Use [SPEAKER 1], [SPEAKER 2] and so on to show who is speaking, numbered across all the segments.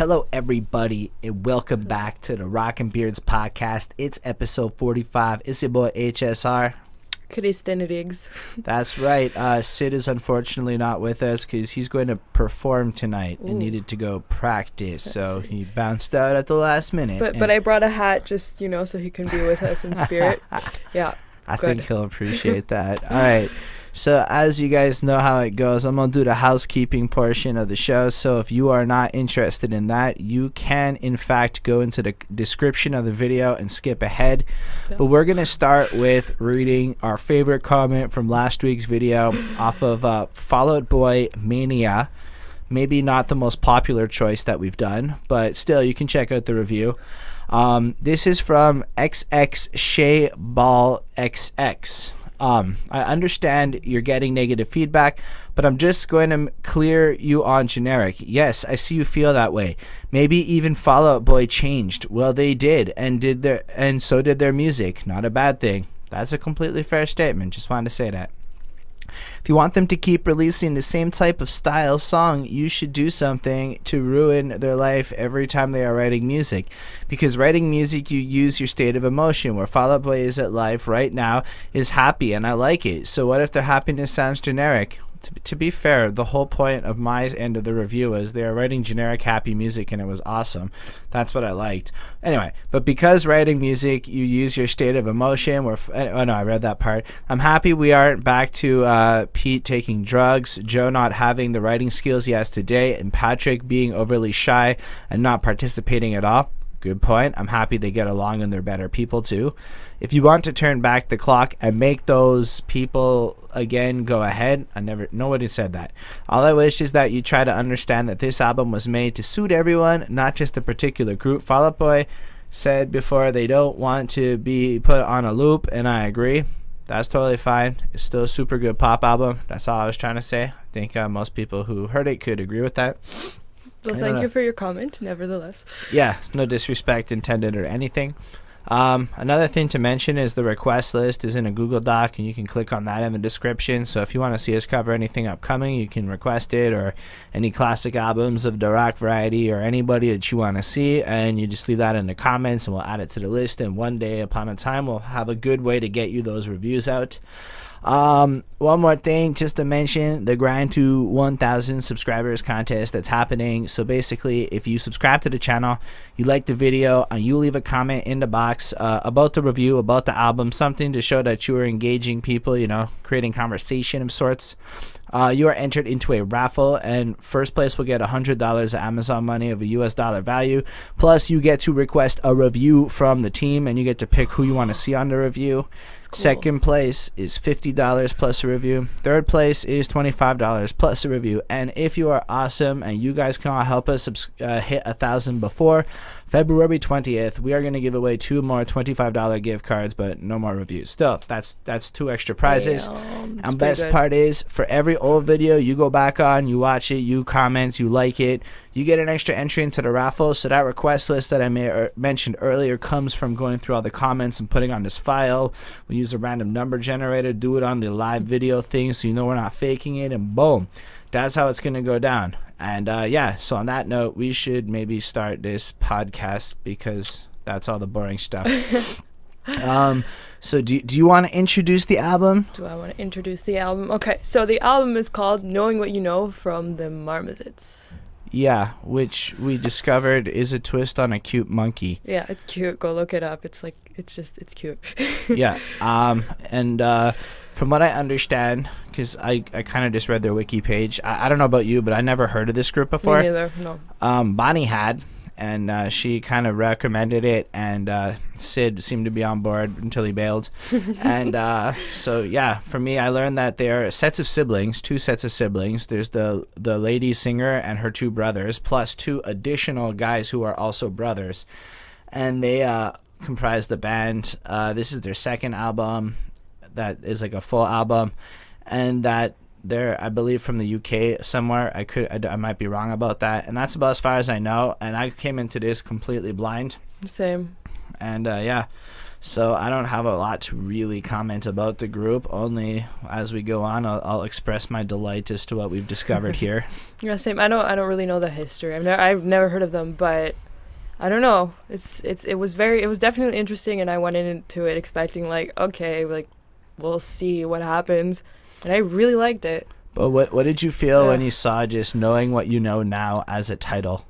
[SPEAKER 1] Hello, everybody, and welcome back to the Rock and Beards podcast. It's episode 45. It's your boy HSR.
[SPEAKER 2] Christen Riggs.
[SPEAKER 1] That's right. Sid is unfortunately not with us because he's going to perform tonight and needed to go practice. So he bounced out at the last minute.
[SPEAKER 2] But I brought a hat just, so he can be with us in spirit. Yeah.
[SPEAKER 1] I think he'll appreciate that. All right. So as you guys know how it goes, I'm going to do the housekeeping portion of the show. So if you are not interested in that, you can, in fact, go into the description of the video and skip ahead. Yeah. But we're going to start with reading our favorite comment from last week's video off of Fall Out Boy Mania. Maybe not the most popular choice that we've done, but still, you can check out the review. This is from XX Shea Ball XX. I understand you're getting negative feedback, but I'm just going to clear you on generic. Yes, I see you feel that way. Maybe even Fall Out Boy changed. Well, they did, and so did their music. Not a bad thing. That's a completely fair statement. Just wanted to say that. If you want them to keep releasing the same type of style song, you should do something to ruin their life every time they are writing music. Because writing music, you use your state of emotion. Where Fall Out Boy is at life right now is happy, and I like it. So what if their happiness sounds generic? To be fair, the whole point of my end of the review is they are writing generic happy music, and it was awesome. That's what I liked. Anyway, but because writing music, you use your state of emotion. I read that part. I'm happy we aren't back to Pete taking drugs, Joe not having the writing skills he has today, and Patrick being overly shy and not participating at all. Good point. I'm happy they get along and they're better people too. If you want to turn back the clock and make those people again, go ahead. Nobody said that. All I wish is that you try to understand that this album was made to suit everyone, not just a particular group. Fall Out Boy said before they don't want to be put on a loop, and I agree. That's totally fine. It's still a super good pop album. That's all I was trying to say. I think most people who heard it could agree with that.
[SPEAKER 2] Well, thank you for your comment, nevertheless.
[SPEAKER 1] Yeah, no disrespect intended or anything. Another thing to mention is the request list is in a Google Doc, and you can click on that in the description. So if you want to see us cover anything upcoming, you can request it, or any classic albums of the rock variety, or anybody that you want to see, and you just leave that in the comments, and we'll add it to the list. And one day upon a time, we'll have a good way to get you those reviews out. One more thing just to mention, the grind to 1,000 subscribers contest that's happening. So basically, if you subscribe to the channel, you like the video, and you leave a comment in the box about the review, about the album, something to show that you are engaging people, creating conversation of sorts, you are entered into a raffle, and first place will get $100 of Amazon money of a US dollar value. Plus, you get to request a review from the team, and you get to pick who you want to see on the review. Cool. Second place is $50 plus a review. Third place is $25 plus a review. And if you are awesome and you guys can all help us hit 1,000 before February 20th, we are going to give away 2 more $25 gift cards, but no more reviews. Still, that's 2 extra prizes. And best part is, for every old video you go back on, you watch it, you comment, you like it, you get an extra entry into the raffle. So that request list that I mentioned earlier comes from going through all the comments and putting on this file. We use a random number generator, do it on the live video thing, so we're not faking it, and boom, that's how it's going to go down. And so on that note, we should maybe start this podcast because that's all the boring stuff. So do you want to introduce the album?
[SPEAKER 2] Do I want to introduce the album? Okay, so the album is called Knowing What You Know from the Marmozets.
[SPEAKER 1] Yeah, which we discovered is a twist on a cute monkey.
[SPEAKER 2] Yeah, it's cute. Go look it up. It's cute.
[SPEAKER 1] Yeah. And from what I understand, because I kind of just read their wiki page. I don't know about you, but I never heard of this group before.
[SPEAKER 2] Me neither, no.
[SPEAKER 1] Bonnie had, and she kind of recommended it, and Sid seemed to be on board until he bailed. And so, yeah, for me, I learned that they are 2 sets of siblings. There's the lady singer and her 2 brothers, plus 2 additional guys who are also brothers. And they comprise the band. This is their second album that is like a full album, and that they're, I believe, from the UK somewhere. I might be wrong about that, and that's about as far as I know. And I came into this completely blind.
[SPEAKER 2] Same.
[SPEAKER 1] And So I don't have a lot to really comment about the group. Only as we go on, I'll express my delight as to what we've discovered here.
[SPEAKER 2] Yeah, same. I don't really know the history. I've never heard of them, but I don't know. It was definitely interesting, and I went into it expecting like, okay, like we'll see what happens, and I really liked it.
[SPEAKER 1] But what did you feel when you saw just Knowing What You Know Now as a title?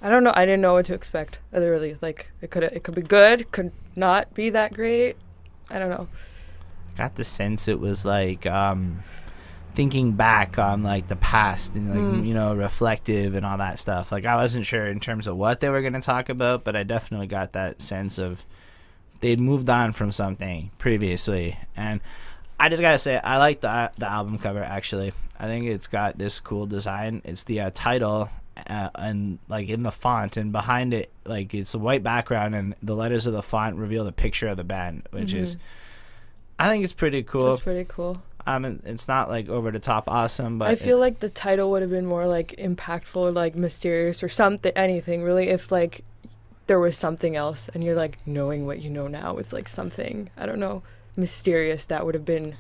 [SPEAKER 2] I don't know. I didn't know what to expect. Literally, like it could be good, could not be that great. I don't know.
[SPEAKER 1] Got the sense it was like thinking back on like the past and like you know, reflective and all that stuff. Like I wasn't sure in terms of what they were going to talk about, but I definitely got that sense of they'd moved on from something previously. And I just gotta say, I like the album cover. Actually, I think it's got this cool design. It's the title. And like in the font, and behind it, like it's a white background, and the letters of the font reveal the picture of the band, which is, I think it's pretty cool.
[SPEAKER 2] It's pretty cool.
[SPEAKER 1] It's not like over the top awesome, but
[SPEAKER 2] I feel like the title would have been more like impactful, or like mysterious, or something, anything really, if like there was something else, and you're like knowing what you know now with like something, I don't know, mysterious, that would have been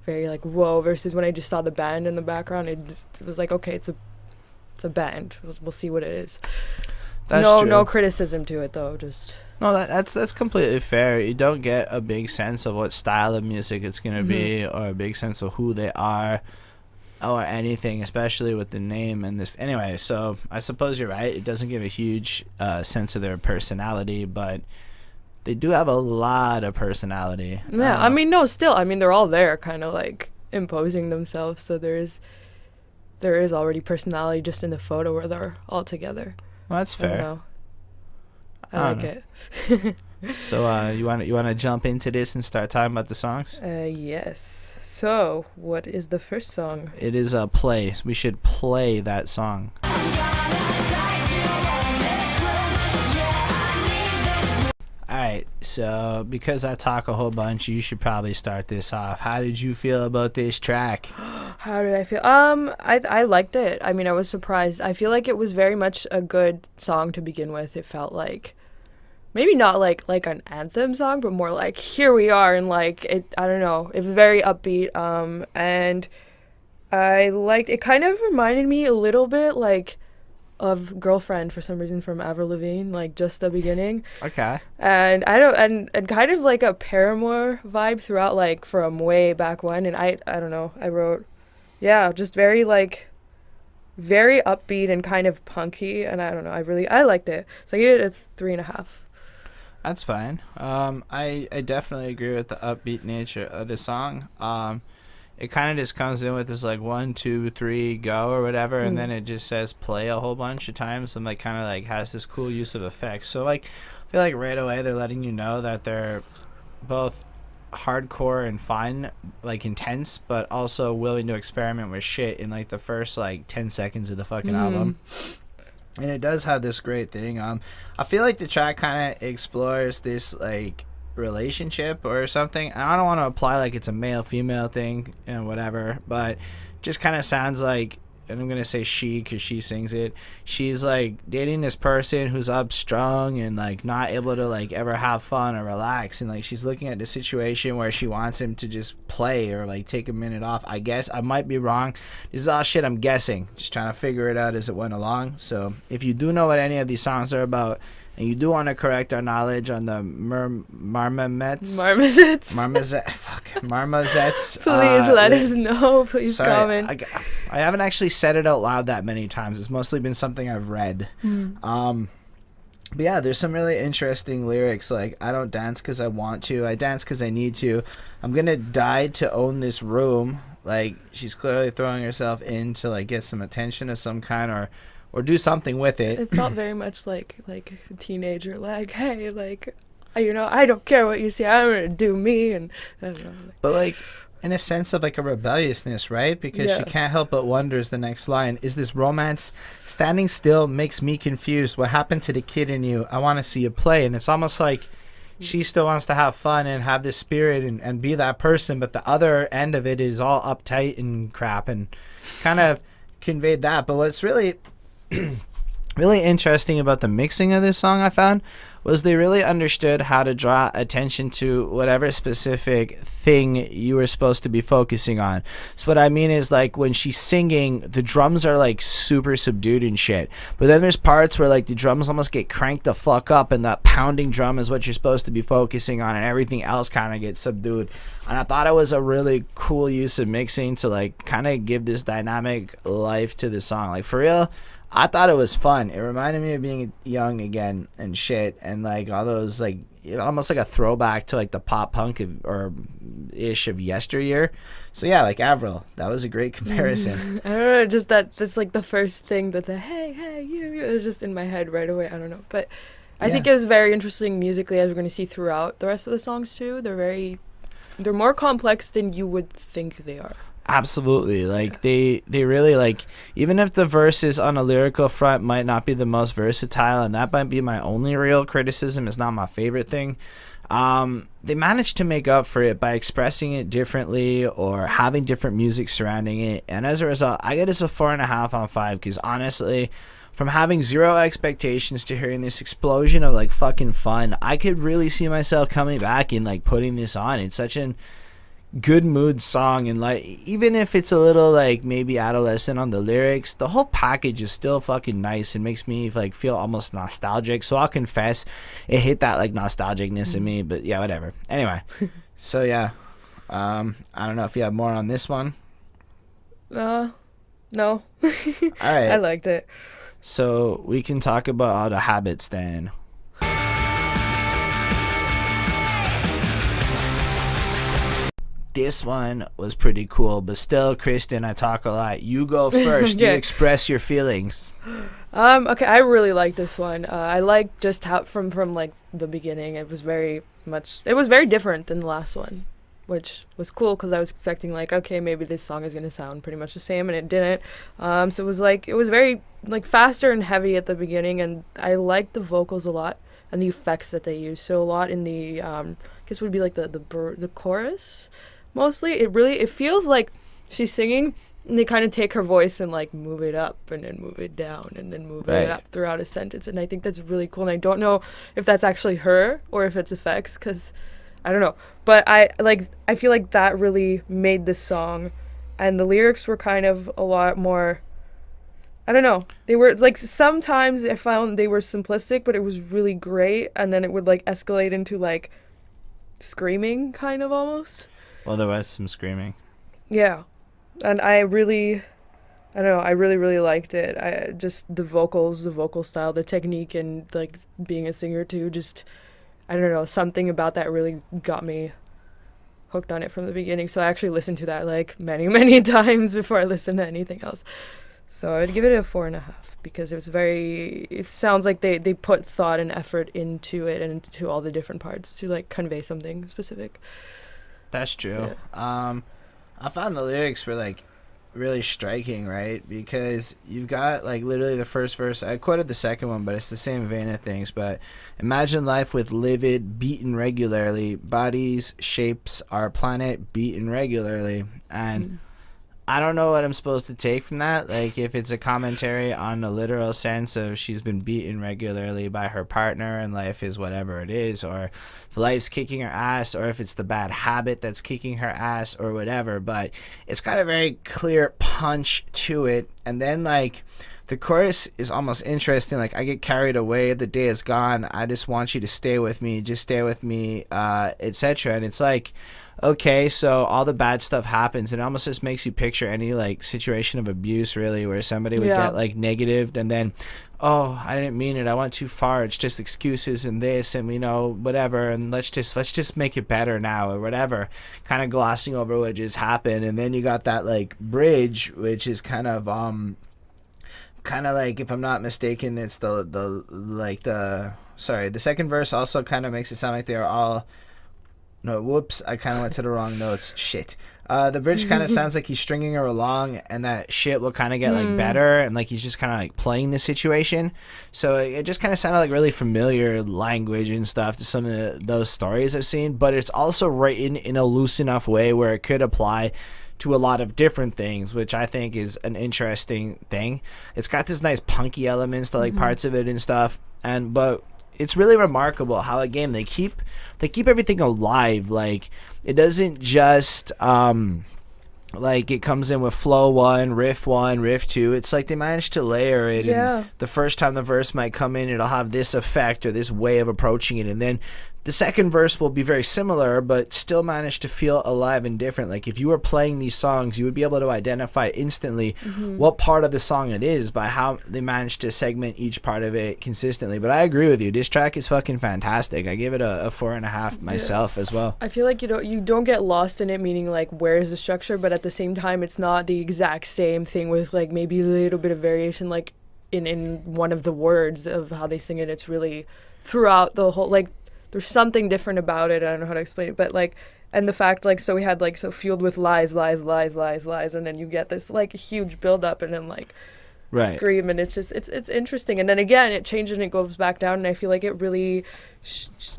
[SPEAKER 2] very like whoa. Versus when I just saw the band in the background, it was like, okay, it's a band. We'll see what it is. That's true. No criticism to it though. Just
[SPEAKER 1] no. That's completely fair. You don't get a big sense of what style of music it's gonna be, or a big sense of who they are, or anything, especially with the name and this. Anyway, so I suppose you're right. It doesn't give a huge sense of their personality, but they do have a lot of personality.
[SPEAKER 2] Yeah, I mean, no, still, I mean, they're all there, kind of like imposing themselves. So there is already personality just in the photo where they're all together.
[SPEAKER 1] Well, that's fair.
[SPEAKER 2] I like it.
[SPEAKER 1] So you want to jump into this and start talking about the songs?
[SPEAKER 2] Yes. So what is the first song?
[SPEAKER 1] It is a play. We should play that song. Alright, so because I talk a whole bunch, you should probably start this off. How did you feel about this track?
[SPEAKER 2] How did I feel? I liked it. I mean, I was surprised. I feel like it was very much a good song to begin with. It felt like maybe not like an anthem song, but more like here we are, and like it, I don't know. It was very upbeat. And I liked it. Kind of reminded me a little bit like of Girlfriend for some reason from Avril Lavigne, like just the beginning.
[SPEAKER 1] Okay.
[SPEAKER 2] And I don't and kind of like a Paramore vibe throughout, like from way back when. And I don't know. I wrote, yeah, just very like very upbeat and kind of punky. And I don't know. I liked it. So I gave it a 3.5.
[SPEAKER 1] That's fine. I definitely agree with the upbeat nature of the song. It kind of just comes in with this like 1, 2, 3, go or whatever, and then it just says play a whole bunch of times, and like kind of like has this cool use of effects. So like I feel like right away they're letting you know that they're both hardcore and fun, like intense, but also willing to experiment with shit in like the first like 10 seconds of the fucking album. And it does have this great thing. I feel like the track kind of explores this like relationship or something. I don't want to apply like it's a male female thing and whatever, but just kind of sounds like, and I'm gonna say she because she sings it, she's like dating this person who's upstrung and like not able to like ever have fun or relax, and like she's looking at the situation where she wants him to just play or like take a minute off. I guess I might be wrong. This is all shit I'm guessing, just trying to figure it out as it went along. So if you do know what any of these songs are about, and you do want to correct our knowledge on the Marmozets. Marmozets.
[SPEAKER 2] Please let us know. Please comment.
[SPEAKER 1] I haven't actually said it out loud that many times. It's mostly been something I've read. But yeah, there's some really interesting lyrics like, I don't dance because I want to. I dance because I need to. I'm going to die to own this room. Like, she's clearly throwing herself in to like get some attention of some kind, or do something with it.
[SPEAKER 2] It felt very much like a teenager, like, hey, like, you know, I don't care what you say, I'm gonna do me, and I don't know.
[SPEAKER 1] But like, in a sense of like a rebelliousness, right? Because she can't help but wonders the next line, is this romance? Standing still makes me confused. What happened to the kid in you? I want to see you play. And it's almost like she still wants to have fun and have this spirit and be that person, but the other end of it is all uptight and crap, and kind of conveyed that. But what's really really interesting about the mixing of this song I found was they really understood how to draw attention to whatever specific thing you were supposed to be focusing on. So what I mean is, like, when she's singing, the drums are like super subdued and shit, but then there's parts where like the drums almost get cranked the fuck up and that pounding drum is what you're supposed to be focusing on, and everything else kind of gets subdued. And I thought it was a really cool use of mixing to like kind of give this dynamic life to the song. Like, for real, I thought it was fun. It reminded me of being young again and shit, and like all those, like, almost like a throwback to like the pop punk or ish of yesteryear. So yeah, like Avril, that was a great comparison.
[SPEAKER 2] I don't know, just that's like the first thing that the hey you is just in my head right away. I don't know, but I think it was very interesting musically, as we're going to see throughout the rest of the songs too. They're more complex than you would think they are.
[SPEAKER 1] Absolutely. Like they really, like, even if the verses on a lyrical front might not be the most versatile, and that might be my only real criticism, it's not my favorite thing, they managed to make up for it by expressing it differently or having different music surrounding it. And as a result, I get this a 4.5 on 5, because honestly, from having zero expectations to hearing this explosion of like fucking fun, I could really see myself coming back and like putting this on. It's such an good mood song, and like, even if it's a little like maybe adolescent on the lyrics, the whole package is still fucking nice and makes me like feel almost nostalgic. So I'll confess, it hit that like nostalgicness in me, but yeah, whatever. Anyway, so yeah, I don't know if you have more on this one.
[SPEAKER 2] No.
[SPEAKER 1] All right,
[SPEAKER 2] I liked it.
[SPEAKER 1] So we can talk about all the habits then. This one was pretty cool, but still, Kristen, I talk a lot. You go first. You express your feelings.
[SPEAKER 2] Okay, I really like this one. I like just how from like the beginning, it was very different than the last one, which was cool because I was expecting like, okay, maybe this song is gonna sound pretty much the same, and it didn't. So it was very like faster and heavy at the beginning, and I liked the vocals a lot and the effects that they used. So a lot in the I guess would be like the chorus. Mostly, it feels like she's singing, and they kind of take her voice and like move it up and then move it down and then move it up throughout a sentence, and I think that's really cool. And I don't know if that's actually her or if it's effects, because I don't know. But I feel like that really made this song, and the lyrics were kind of a lot more. I don't know. They were like, sometimes I found they were simplistic, but it was really great, and then it would like escalate into like screaming, kind of almost.
[SPEAKER 1] Well, there was some screaming. Yeah.
[SPEAKER 2] And I really liked it. I just the vocals, the vocal style, the technique, and like being a singer too, just I don't know, something about that really got me hooked on it from the beginning. So I actually listened to that like many times before I listened to anything else. So I would give it a 4.5, because it sounds like they put thought and effort into it and into all the different parts to like convey something specific.
[SPEAKER 1] That's true. Yeah. I found the lyrics were like really striking, right? Because you've got like literally the first verse. I quoted the second one, but it's the same vein of things. But imagine life with livid, beaten regularly. Bodies, shapes, our planet beaten regularly. And I don't know what I'm supposed to take from that. Like, if it's a commentary on the literal sense of she's been beaten regularly by her partner and life is whatever it is, or if life's kicking her ass, or if it's the bad habit that's kicking her ass, or whatever. But it's got a very clear punch to it. And then, like, the chorus is almost interesting. Like, I get carried away, the day is gone, I just want you to stay with me, just stay with me, etc. And it's like, okay, so all the bad stuff happens, and it almost just makes you picture any like situation of abuse, really, where somebody would get like negative, and then, oh, I didn't mean it, I went too far, it's just excuses and this and whatever, and let's just make it better now, or whatever, kind of glossing over what just happened. And then you got that like bridge, which is kind of like, if I'm not mistaken, it's the second verse also kind of makes it sound like they're all. No, whoops, I kind of went to the wrong notes. Shit. The bridge kind of sounds like he's stringing her along, and that shit will kind of get like better, and like he's just kind of like playing the situation. So it just kind of sounded like really familiar language and stuff to some of those stories I've seen, but it's also written in a loose enough way where it could apply to a lot of different things, which I think is an interesting thing. It's got this nice punky elements to like parts of it and stuff, but it's really remarkable how again they keep everything alive. Like it doesn't just like it comes in with flow 1, riff 2. It's like they managed to layer it.
[SPEAKER 2] Yeah.
[SPEAKER 1] And the first time the verse might come in, it'll have this effect or this way of approaching it, and then the second verse will be very similar, but still manage to feel alive and different. Like if you were playing these songs, you would be able to identify instantly what part of the song it is by how they managed to segment each part of it consistently. But I agree with you. This track is fucking fantastic. I give it a 4.5 myself as well.
[SPEAKER 2] I feel like you don't get lost in it, meaning like where's the structure, but at the same time, it's not the exact same thing with like maybe a little bit of variation, like in one of the words of how they sing it. It's really throughout the whole, like, there's something different about it. I don't know how to explain it, but like, and the fact like, so we had like, so fueled with lies, and then you get this like huge buildup and then like scream, and it's just, it's interesting. And then again, it changes and it goes back down, and I feel like it really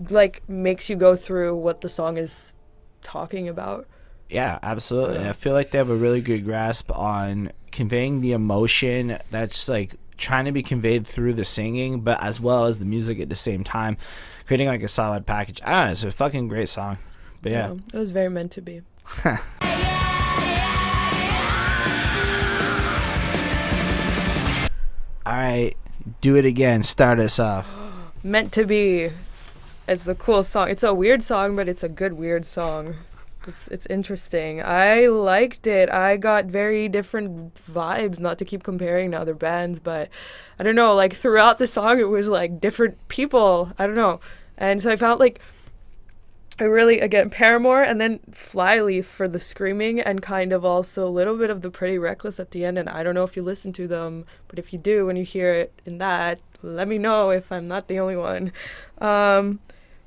[SPEAKER 2] like makes you go through what the song is talking about. Yeah,
[SPEAKER 1] absolutely. I feel like they have a really good grasp on conveying the emotion that's like trying to be conveyed through the singing, but as well as the music at the same time, creating like a solid package. I don't know, it's a fucking great song. But yeah.
[SPEAKER 2] It was very meant to be.
[SPEAKER 1] All right, do it again. Start us off.
[SPEAKER 2] Meant to be. It's a cool song. It's a weird song, but it's a good weird song. It's interesting. I liked it. I got very different vibes, not to keep comparing to other bands, but I don't know, like throughout the song it was like different people. I don't know. And so I found like I really, again, Paramore and then Flyleaf for the screaming, and kind of also a little bit of the Pretty Reckless at the end. And I don't know if you listen to them, but if you do, when you hear it in that, let me know if I'm not the only one.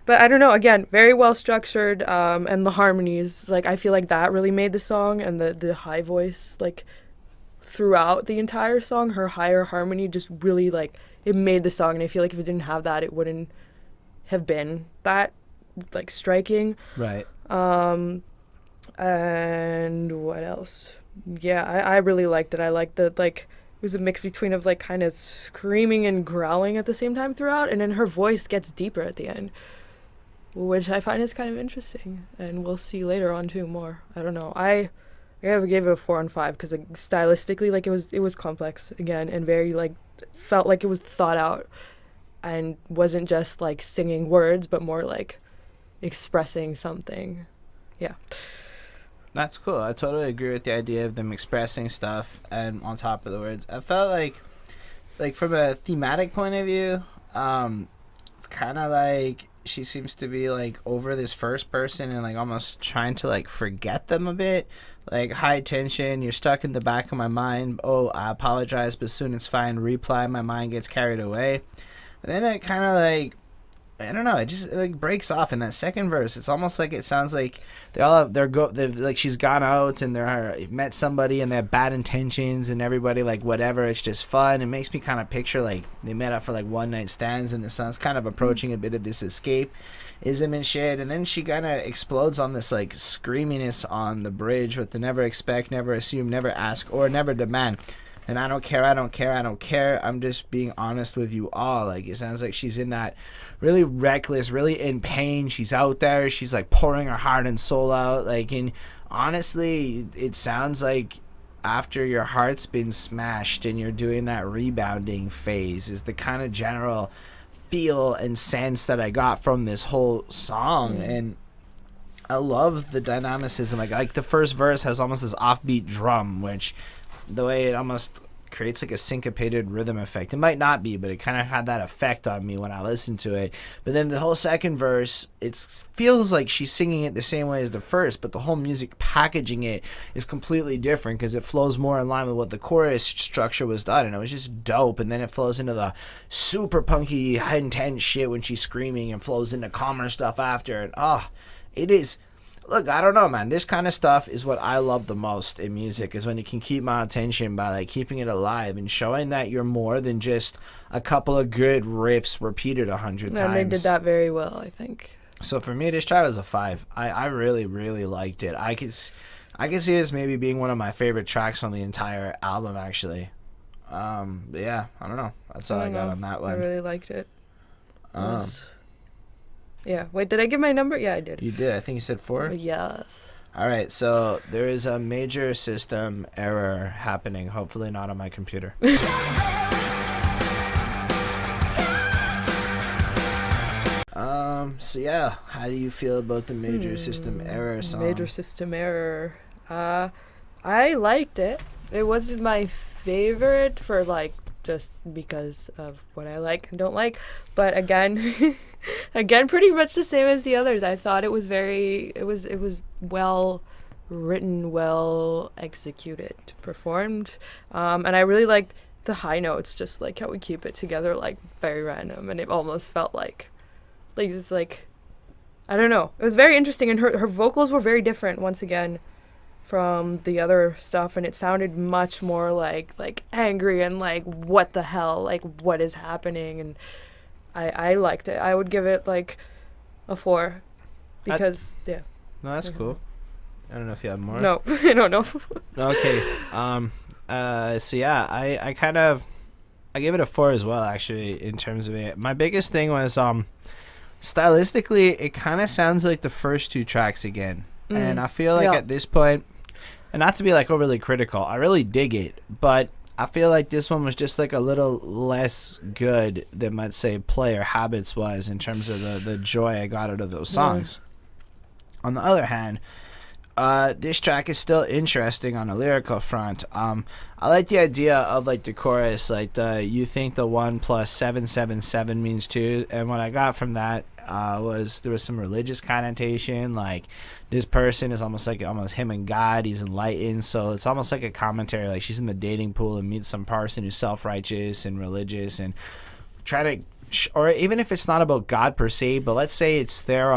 [SPEAKER 2] But I don't know, again, very well structured, and the harmonies, like I feel like that really made the song, and the high voice, like throughout the entire song, her higher harmony just really like, it made the song, and I feel like if it didn't have that, it wouldn't have been that like striking.
[SPEAKER 1] Right.
[SPEAKER 2] And what else? Yeah, I really liked it. I liked the, like, it was a mix between of like kind of screaming and growling at the same time throughout, and then her voice gets deeper at the end, which I find is kind of interesting, and we'll see later on too more. I don't know. I gave it a 4 on 5 because like, stylistically, like it was complex again, and very like felt like it was thought out, and wasn't just like singing words, but more like expressing something. Yeah.
[SPEAKER 1] That's cool. I totally agree with the idea of them expressing stuff and on top of the words. I felt like from a thematic point of view, it's kind of like she seems to be like over this first person and like almost trying to like forget them a bit. Like, high tension, you're stuck in the back of my mind. Oh, I apologize, but soon it's fine. Reply, my mind gets carried away. But then it kind of like, I don't know, it just like breaks off in that second verse. It's almost like it sounds like they all have they've like she's gone out and they're met somebody and they have bad intentions and everybody like whatever. It's just fun. It makes me kind of picture like they met up for like one night stands and the sun's kind of approaching a bit of this escapism and shit. And then she kind of explodes on this like screaminess on the bridge with the never expect, never assume, never ask, or never demand. And I don't care. I'm just being honest with you all. Like, it sounds like she's in that really reckless, really in pain. She's out there. She's like pouring her heart and soul out. Like, and honestly, it sounds like after your heart's been smashed and you're doing that rebounding phase is the kind of general feel and sense that I got from this whole song. And I love the dynamicism. Like the first verse has almost this offbeat drum, which the way it almost creates like a syncopated rhythm effect. It might not be, but it kind of had that effect on me when I listened to it. But then the whole second verse, it feels like she's singing it the same way as the first, but the whole music packaging it is completely different because it flows more in line with what the chorus structure was done, and it was just dope. And then it flows into the super punky, intense shit when she's screaming, and flows into calmer stuff after. And it is... Look, I don't know, man. This kind of stuff is what I love the most in music, is when you can keep my attention by like keeping it alive and showing that you're more than just a couple of good riffs repeated 100 times.
[SPEAKER 2] And they did that very well, I think.
[SPEAKER 1] So for me, this track was a 5. I really, really liked it. I can see this maybe being one of my favorite tracks on the entire album, actually. But yeah, I don't know. That's all I got on that one.
[SPEAKER 2] I really liked it. Yeah. Wait, did I give my number? Yeah, I did.
[SPEAKER 1] You did. I think you said 4.
[SPEAKER 2] Yes.
[SPEAKER 1] All right. So there is a major system error happening. Hopefully not on my computer. So yeah, how do you feel about the major system error song?
[SPEAKER 2] Major system error. I liked it. It wasn't my favorite for like just because of what I like and don't like, but again, pretty much the same as the others. I thought it was well written, well executed, performed, and I really liked the high notes, just like how we keep it together, like very random, and it almost felt like it's like, I don't know. It was very interesting, and her vocals were very different once again from the other stuff, and it sounded much more like angry and like what the hell, like what is happening, and I liked it. I would give it like a 4 because yeah.
[SPEAKER 1] No, that's cool. I don't know if you have more.
[SPEAKER 2] No, I don't know.
[SPEAKER 1] Okay. So yeah, I gave it a 4 as well, actually, in terms of it. My biggest thing was stylistically, it kind of sounds like the first 2 tracks again. And I feel like at this point, and not to be like overly critical, I really dig it, but I feel like this one was just like a little less good than, let's say, Play or Habits was, in terms of the joy I got out of those songs. On the other hand, this track is still interesting on a lyrical front. I like the idea of like the chorus, like you think the 1 + 777 means 2, and what I got from that was there was some religious connotation, like this person is almost him and God, he's enlightened, so it's almost like a commentary, like she's in the dating pool and meets some person who's self-righteous and religious and try to, or even if it's not about God per se, but let's say it's their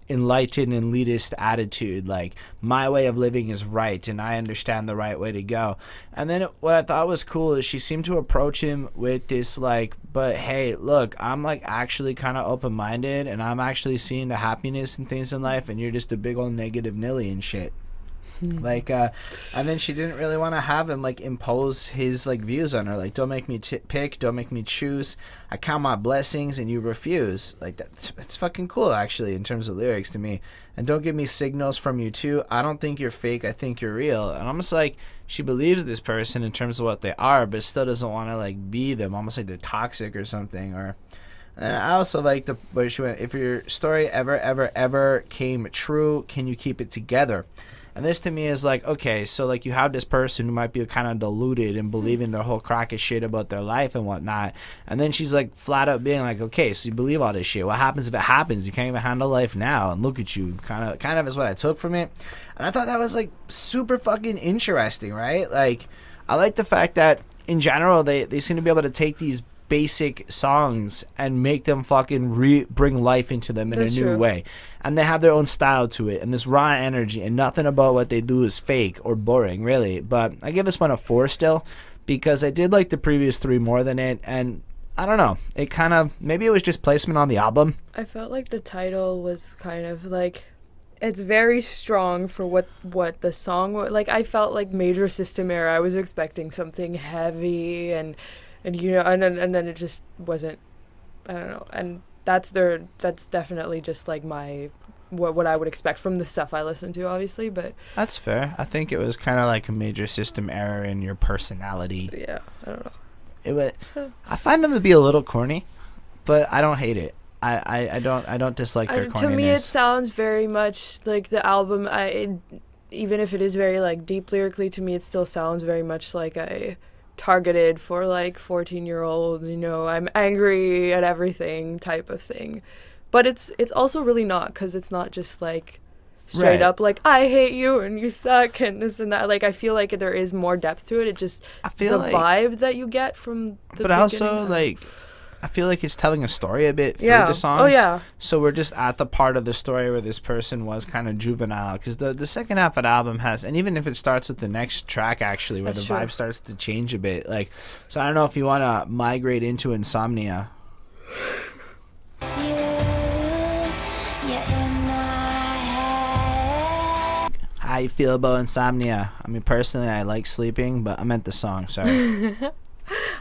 [SPEAKER 1] enlightened and elitist attitude, like my way of living is right and I understand the right way to go. And then what I thought was cool is she seemed to approach him with this like, but hey, look, I'm like actually kind of open-minded and I'm actually seeing the happiness and things in life, and you're just a big old negative Nilly and shit. Like and then she didn't really want to have him like impose his like views on her, like don't make me pick, don't make me choose, I count my blessings and you refuse. Like that's fucking cool, actually, in terms of lyrics to me. And don't give me signals from you too, I don't think you're fake, I think you're real. And almost like she believes this person in terms of what they are, but still doesn't want to like be them, almost like they're toxic or something. Or and I also like the where she went, if your story ever came true, can you keep it together? And this to me is like, okay, so like you have this person who might be kind of deluded and believing their whole crock of shit about their life and whatnot. And then she's like flat out being like, okay, so you believe all this shit. What happens if it happens? You can't even handle life now. And look at you. Kind of is what I took from it. And I thought that was like super fucking interesting, right? Like I like the fact that in general, they seem to be able to take these basic songs and make them fucking bring life into them in a new way, and they have their own style to it and this raw energy, and nothing about what they do is fake or boring, really. But I give this one a 4 still, because I did like the previous 3 more than it, and I don't know, it kind of, maybe it was just placement on the album. I
[SPEAKER 2] felt like the title was kind of like, it's very strong for what the song was. Like I felt like Major System Error, I was expecting something heavy and you know, and then it just wasn't. I don't know, and that's definitely just like my what I would expect from the stuff I listen to, obviously. But
[SPEAKER 1] that's fair. I think it was kind of like a major system error in your personality.
[SPEAKER 2] Yeah, I don't know.
[SPEAKER 1] It was. I find them to be a little corny, but I don't hate it. I don't dislike their corniness.
[SPEAKER 2] To me, it sounds very much like the album. Even if it is very like deep lyrically, to me, it still sounds very much like a targeted for like 14-year-olds, you know, I'm angry at everything type of thing. But it's also really not, because it's not just like straight up like I hate you and you suck and this and that. Like I feel like there is more depth to it. It just, I feel the like, vibe that you get from the
[SPEAKER 1] but beginning. Also like I feel like it's telling a story a bit through the songs.
[SPEAKER 2] Oh, yeah.
[SPEAKER 1] So we're just at the part of the story where this person was kind of juvenile. Because the second half of the album has, and even if it starts with the next track, actually, where vibe starts to change a bit. Like, so I don't know if you want to migrate into Insomnia. How how you feel about Insomnia? I mean, personally, I like sleeping, but I meant the song. Sorry.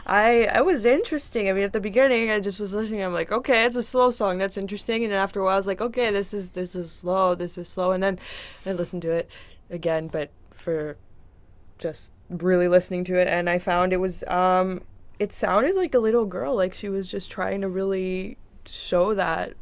[SPEAKER 2] I was interesting. I mean, at the beginning, I just was listening. I'm like, okay, it's a slow song. That's interesting. And then after a while, I was like, okay, this is slow. This is slow. And then I listened to it again, but for just really listening to it, and I found it was it sounded like a little girl, like she was just trying to really show that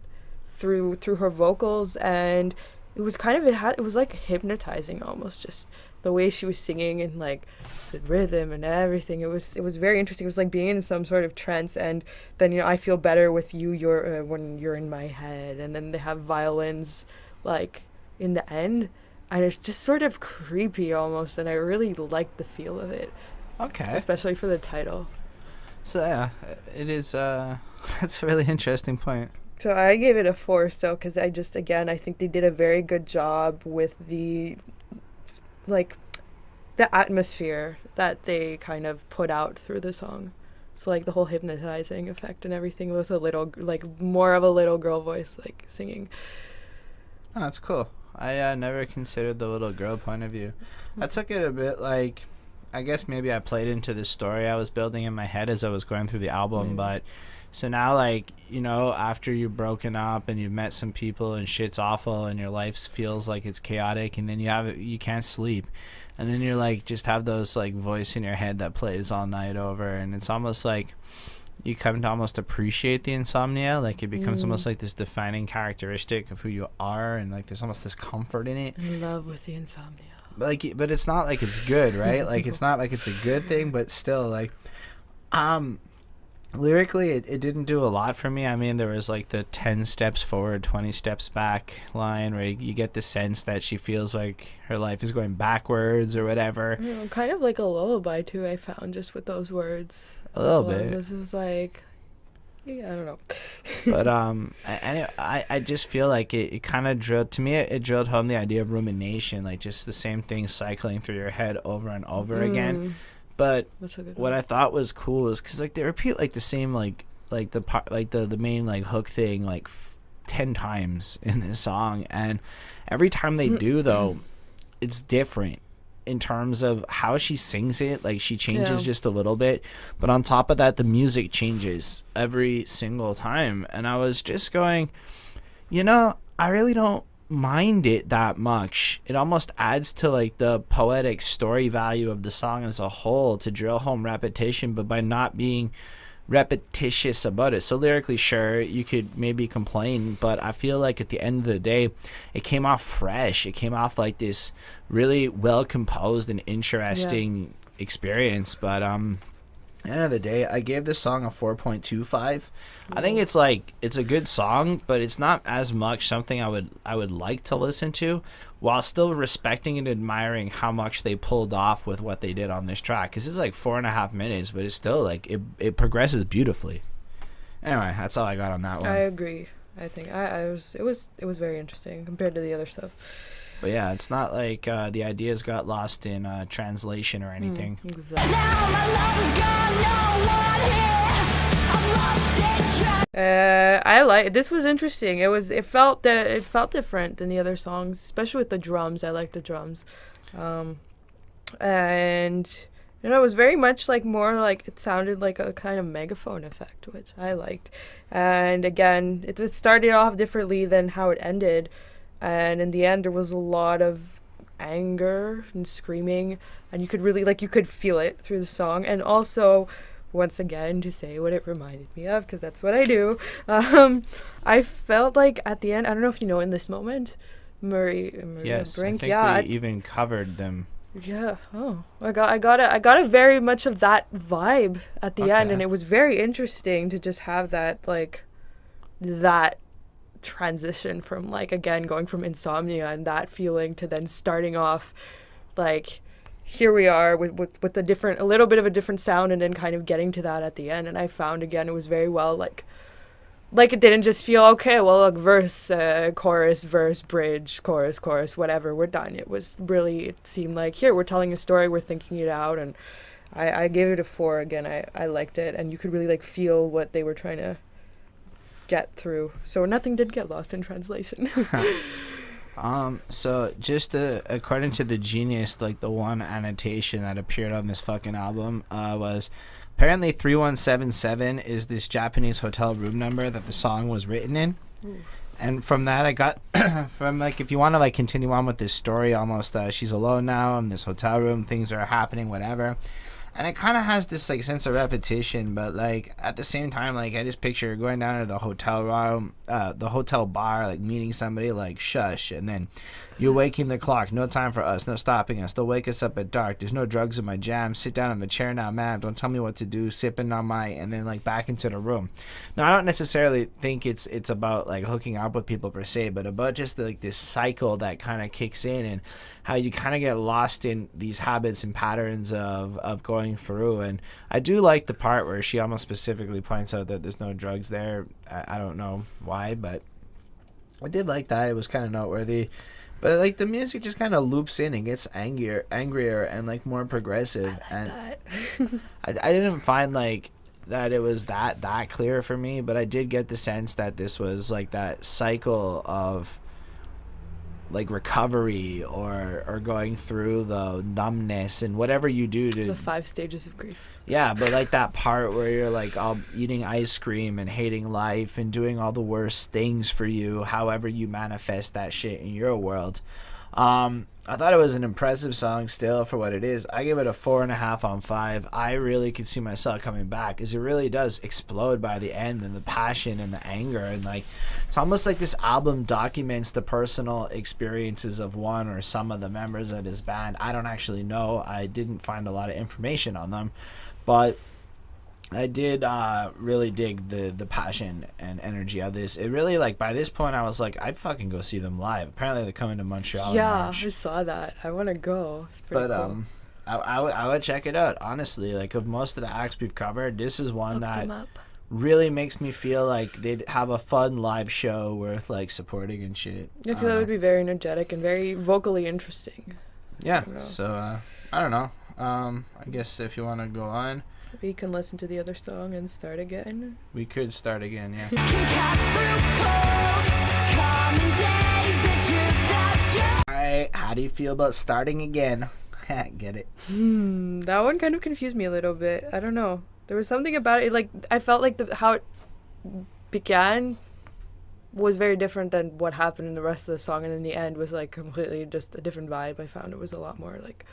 [SPEAKER 2] through her vocals, and it was kind of it was like hypnotizing almost, just the way she was singing and like the rhythm and everything. It was very interesting. It was like being in some sort of trance, and then I feel better with you. You're when you're in my head, and then they have violins like in the end. And it's just sort of creepy almost, and I really liked the feel of it.
[SPEAKER 1] Okay.
[SPEAKER 2] Especially for the title.
[SPEAKER 1] So yeah, it is. That's a really interesting point.
[SPEAKER 2] So I gave it a 4 still, because I think they did a very good job with the atmosphere that they kind of put out through the song. So like the whole hypnotizing effect and everything with a little, like more of a little girl voice, like singing.
[SPEAKER 1] Oh, that's cool. I never considered the little girl point of view. I took it a bit like, I guess maybe I played into the story I was building in my head as I was going through the album. But so now, like, after you've broken up and you've met some people and shit's awful and your life feels like it's chaotic, and then you can't sleep, and then you're like just have those like voice in your head that plays all night over, and it's almost like you come to almost appreciate the insomnia. Like it becomes almost like this defining characteristic of who you are, and like there's almost this comfort in it.
[SPEAKER 2] In love with the insomnia.
[SPEAKER 1] But it's not like it's good, right? Like it's not like it's a good thing, but still, like lyrically it didn't do a lot for me. I mean, there was like the 10 steps forward, 20 steps back line where you get the sense that she feels like her life is going backwards or whatever.
[SPEAKER 2] Kind of like a lullaby too, I found, just with those words.
[SPEAKER 1] A little bit.
[SPEAKER 2] This was like, yeah, I don't know.
[SPEAKER 1] But I just feel like it kind of drilled, to me, it drilled home the idea of rumination, like just the same thing cycling through your head over and over again. But what I thought was cool is because like they repeat like the same like the main like hook thing like 10 times in this song, and every time they do though, it's different in terms of how she sings it. Like she changes just a little bit, but on top of that the music changes every single time, and I was just going, I really don't mind it that much. It almost adds to like the poetic story value of the song as a whole to drill home repetition, but by not being repetitious about it. So lyrically, sure, you could maybe complain, but I feel like at the end of the day it came off fresh. It came off like this really well composed and interesting experience. But at the end of the day, I gave this song a 4.25. I think it's a good song, but it's not as much something I would like to listen to, while still respecting and admiring how much they pulled off with what they did on this track. Because it's like 4.5 minutes, but it's still like it progresses beautifully. Anyway, that's all I got on that one.
[SPEAKER 2] I agree. I think it was very interesting compared to the other stuff.
[SPEAKER 1] But yeah, it's not like the ideas got lost in translation or anything.
[SPEAKER 2] Exactly. This was interesting. It felt different than the other songs, especially with the drums. I like the drums, and it was very much like more like it sounded like a kind of megaphone effect, which I liked. And again, it started off differently than how it ended. And in the end, there was a lot of anger and screaming, and you could really you could feel it through the song. And also, once again, to say what it reminded me of, because that's what I do, I felt like at the end, I don't know if you know, in this moment, Maria
[SPEAKER 1] yes,
[SPEAKER 2] Brink,
[SPEAKER 1] I think we even covered them.
[SPEAKER 2] Yeah. Oh, I got a very much of that vibe at the end, and it was very interesting to just have that that transition from again going from Insomnia and that feeling to then starting off here we are with a little bit of a different sound, and then kind of getting to that at the end. And I found again it was very well it didn't just feel okay, well, look, verse, chorus, verse, bridge, chorus, whatever, we're done. It seemed like, here, we're telling a story, we're thinking it out. And I gave it a 4 again. I liked it, and you could really feel what they were trying to get through. So nothing did get lost in translation.
[SPEAKER 1] So just according to the Genius, like the one annotation that appeared on this fucking album was apparently 3177 is this Japanese hotel room number that the song was written in.
[SPEAKER 2] Ooh.
[SPEAKER 1] And from that I got from like, if you want to like continue on with this story, almost she's alone now in this hotel room, things are happening, whatever. And it kind of has this like sense of repetition, but like at the same time, like I just picture going down to the hotel room, the hotel bar, like meeting somebody, like shush, and then you're waking the clock. No time for us, no stopping us. They'll wake us up at dark. There's no drugs in my jam. Sit down in the chair now, ma'am. Don't tell me what to do. Sipping on my, and then like back into the room. Now I don't necessarily think it's about like hooking up with people per se, but about just like this cycle that kind of kicks in and how you kind of get lost in these habits and patterns of going through. And I do like the part where she almost specifically points out that there's no drugs there. I don't know why, but I did like that. It was kind of noteworthy. But like the music just kind of loops in and gets angrier and like more progressive. And I didn't find like that it was that clear for me, but I did get the sense that this was like that cycle of like recovery or going through the numbness and whatever you do to
[SPEAKER 2] The 5 stages of grief.
[SPEAKER 1] yeah, but like that part where you're like all eating ice cream and hating life and doing all the worst things for you, however you manifest that shit in your world. I thought it was an impressive song still for what it is. I give it a 4.5 on 5. I really could see myself coming back because it really does explode by the end, and the passion and the anger, and like it's almost like this album documents the personal experiences of one or some of the members of this band. I don't actually know. I didn't find a lot of information on them, but I did really dig the passion and energy of this. It really, like, by this point I was like, I'd fucking go see them live. Apparently they're coming to Montreal in March.
[SPEAKER 2] I saw that. I want to go. It's pretty cool.
[SPEAKER 1] I would check it out, honestly. Like, of most of the acts we've covered, this is one
[SPEAKER 2] Look
[SPEAKER 1] that
[SPEAKER 2] them up.
[SPEAKER 1] really makes me feel like they'd have a fun live show worth like supporting and shit.
[SPEAKER 2] I feel that would be very energetic and very vocally interesting.
[SPEAKER 1] Yeah, so I don't know. I guess if you want to go on,
[SPEAKER 2] We can listen to the other song and start again.
[SPEAKER 1] we could start again, yeah. Alright, how do you feel about starting again? Get it?
[SPEAKER 2] That one kind of confused me a little bit. I don't know. There was something about it, like, I felt like how it began was very different than what happened in the rest of the song, and in the end was like completely just a different vibe. I found it was a lot more like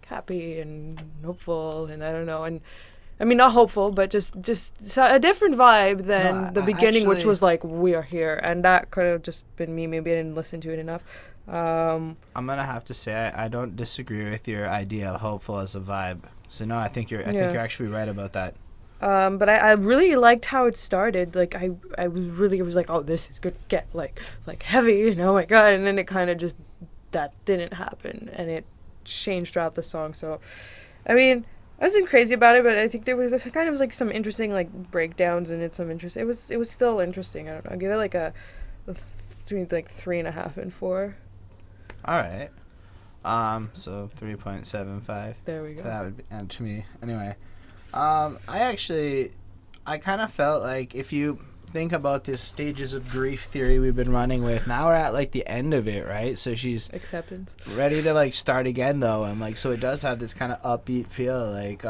[SPEAKER 2] happy and hopeful, and I don't know, and I mean not hopeful, but just a different vibe than the beginning, which was like, we are here, and that could have just been me. Maybe I didn't listen to it enough.
[SPEAKER 1] I'm gonna have to say I don't disagree with your idea of hopeful as a vibe. So no, I think you're actually right about that.
[SPEAKER 2] But I really liked how it started. Like I was like, oh, this is gonna get like heavy, and oh my god, and then it kind of just, that didn't happen, and it changed throughout the song. So I mean, I wasn't crazy about it, but I think there was this kind of like some interesting like breakdowns, and it was still interesting. I don't know, I'll give it like between like 3.5 and 4.
[SPEAKER 1] All right. So 3.75.
[SPEAKER 2] There we go.
[SPEAKER 1] So that would be, and to me anyway. I kind of felt like, if you think about this stages of grief theory we've been running with, now we're at like the end of it, right? So she's
[SPEAKER 2] Acceptance.
[SPEAKER 1] ready to like start again though, and like, so it does have this kind of upbeat feel. Like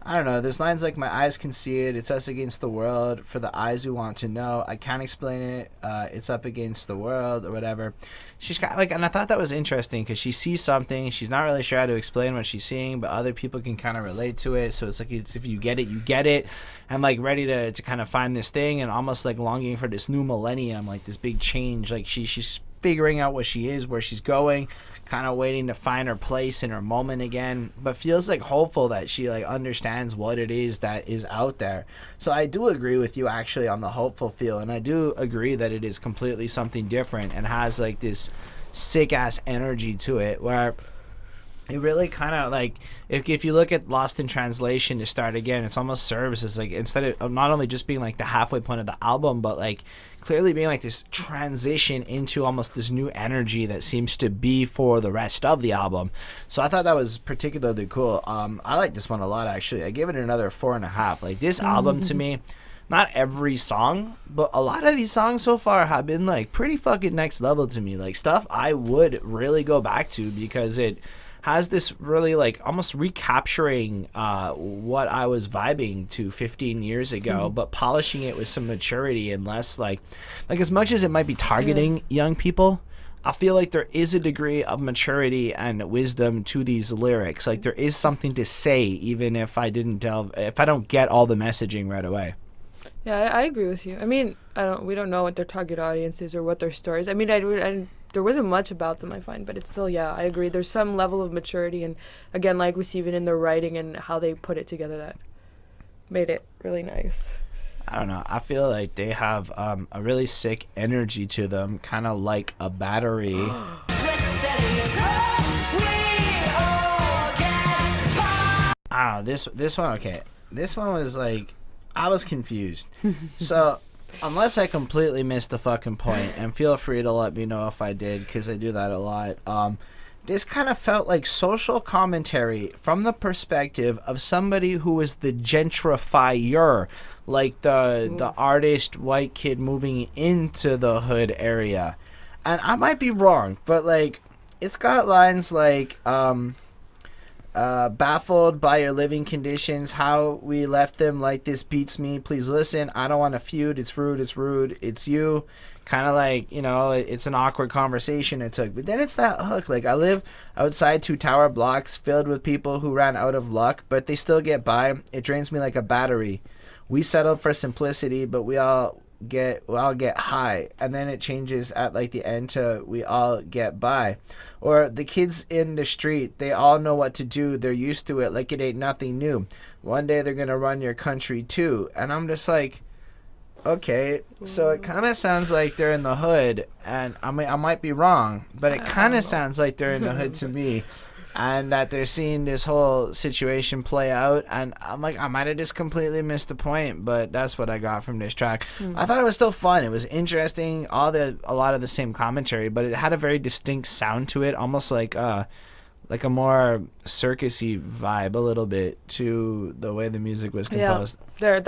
[SPEAKER 1] I don't know, there's lines like, my eyes can see it, it's us against the world, for the eyes who want to know, I can't explain it, it's up against the world, or whatever. She's got like, and I thought that was interesting because she sees something, she's not really sure how to explain what she's seeing, but other people can kind of relate to it. So it's like, it's, if you get it, you get it. I'm like ready to kind of find this thing, and almost like longing for this new millennium, like this big change. Like she's figuring out what she is, where she's going, kind of waiting to find her place in her moment again, but feels like hopeful that she like understands what it is that is out there. So I do agree with you actually on the hopeful feel, and I do agree that it is completely something different and has like this sick ass energy to it, where it really kind of like, if you look at Lost in Translation to start again, it's almost serves as like, instead of not only just being like the halfway point of the album, but like clearly being like this transition into almost this new energy that seems to be for the rest of the album. So I thought that was particularly cool. I like this one a lot actually. I gave it another 4.5. Like this album to me, not every song, but a lot of these songs so far have been like pretty fucking next level to me. Like stuff I would really go back to because it has this really like almost recapturing what I was vibing to 15 years ago, but polishing it with some maturity and less like as much as it might be targeting young people, I feel like there is a degree of maturity and wisdom to these lyrics. Like there is something to say, even if I don't get all the messaging right away.
[SPEAKER 2] Yeah, I agree with you. I mean, we don't know what their target audience is or what their stories. I mean, there wasn't much about them, I find, but it's still, yeah, I agree. There's some level of maturity, and again, like we see even in their writing and how they put it together, that made it really nice.
[SPEAKER 1] I don't know. I feel like they have a really sick energy to them, kind of like a battery. I don't know. This one, okay. This one was like, I was confused. So, unless I completely missed the fucking point, and feel free to let me know if I did, because I do that a lot. This kind of felt like social commentary from the perspective of somebody who was the gentrifier, like the artist white kid moving into the hood area. And I might be wrong, but like it's got lines like baffled by your living conditions, how we left them like this beats me, please listen, I don't want to feud, it's rude, it's you. Kind of like, you know, it's an awkward conversation it took. But then it's that hook. Like, I live outside 2 tower blocks filled with people who ran out of luck, but they still get by. It drains me like a battery. We settled for simplicity, but we all get high. And then it changes at, like, the end to we all get by. Or the kids in the street, they all know what to do. They're used to it like it ain't nothing new. One day they're going to run your country, too. And I'm just like... Okay, so it kind of sounds like they're in the hood, and I might be wrong, but it kind of sounds like they're in the hood to me, and that they're seeing this whole situation play out, and I'm like, I might have just completely missed the point, but that's what I got from this track. I thought it was still fun. It was interesting, a lot of the same commentary, but it had a very distinct sound to it, almost like a more circusy vibe a little bit to the way the music was composed.
[SPEAKER 2] Yeah,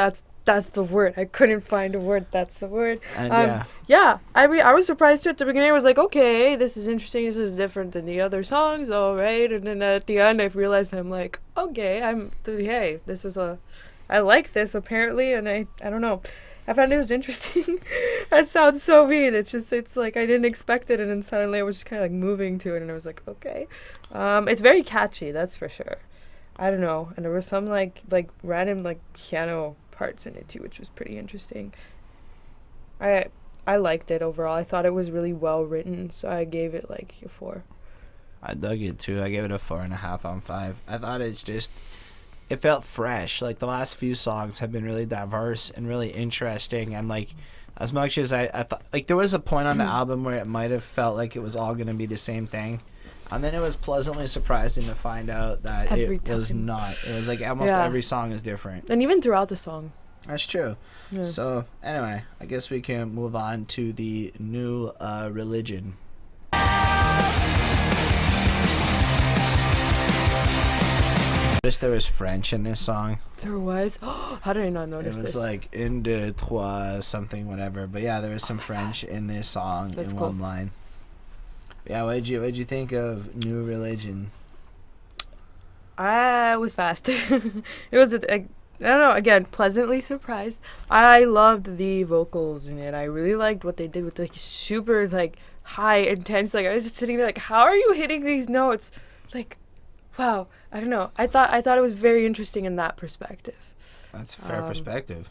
[SPEAKER 2] that's the word. I couldn't find a word. That's the word.
[SPEAKER 1] And
[SPEAKER 2] yeah. I mean, I was surprised too. At the beginning, I was like, okay, this is interesting. This is different than the other songs. All right. And then at the end, I realized I'm like, okay, hey, this is I like this apparently. And I don't know. I found it was interesting. That sounds so mean. It's like I didn't expect it. And then suddenly I was just kind of like moving to it. And I was like, okay. It's very catchy. That's for sure. I don't know. And there was some like random like piano parts in it too, which was pretty interesting. I liked it overall. I thought it was really well written, so I gave it like a 4.
[SPEAKER 1] I dug it too. I gave it a 4.5 on 5. I thought it felt fresh. Like the last few songs have been really diverse and really interesting, and like as much as I thought, like there was a point on the album where it might have felt like it was all gonna be the same thing. And then it was pleasantly surprising to find out that was not. It was like almost every song is different.
[SPEAKER 2] And even throughout the song.
[SPEAKER 1] That's true. Yeah. So, anyway, I guess we can move on to the new religion. Noticed there was French in this song.
[SPEAKER 2] There was? How did I not notice this?
[SPEAKER 1] It was like un, deux, trois, something, whatever. But yeah, there was some French in this song. That's in cool. One line. Yeah, what'd you think of New Religion?
[SPEAKER 2] I was fast. It was, I don't know, again, pleasantly surprised. I loved the vocals in it. I really liked what they did with like super like high, intense. Like I was just sitting there like, how are you hitting these notes? Like, wow, I don't know. I thought it was very interesting in that perspective.
[SPEAKER 1] That's a fair perspective.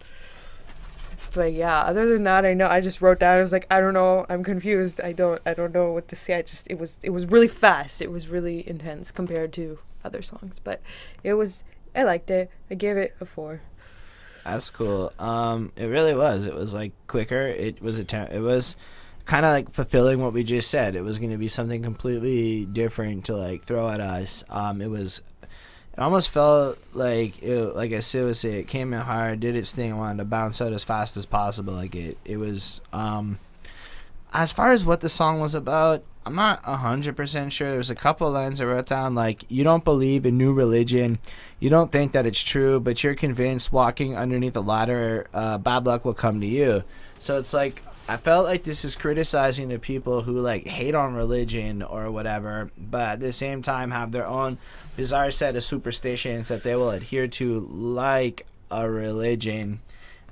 [SPEAKER 2] But yeah, other than that, I just wrote down. I was like, I don't know. I'm confused. I don't know what to say. It was really fast. It was really intense compared to other songs. But I liked it. I gave it a 4.
[SPEAKER 1] That's cool. It really was. It was like quicker. It was kind of like fulfilling what we just said. It was going to be something completely different to like throw at us. It almost felt like like I said, it came in hard, did its thing, wanted to bounce out as fast as possible. Like it was. as far as what the song was about, I'm not 100% sure. There's a couple of lines I wrote down, like, you don't believe in new religion. You don't think that it's true, but you're convinced walking underneath a ladder, bad luck will come to you. So it's like, I felt like this is criticizing the people who, like, hate on religion or whatever, but at the same time have their own bizarre set of superstitions that they will adhere to like a religion.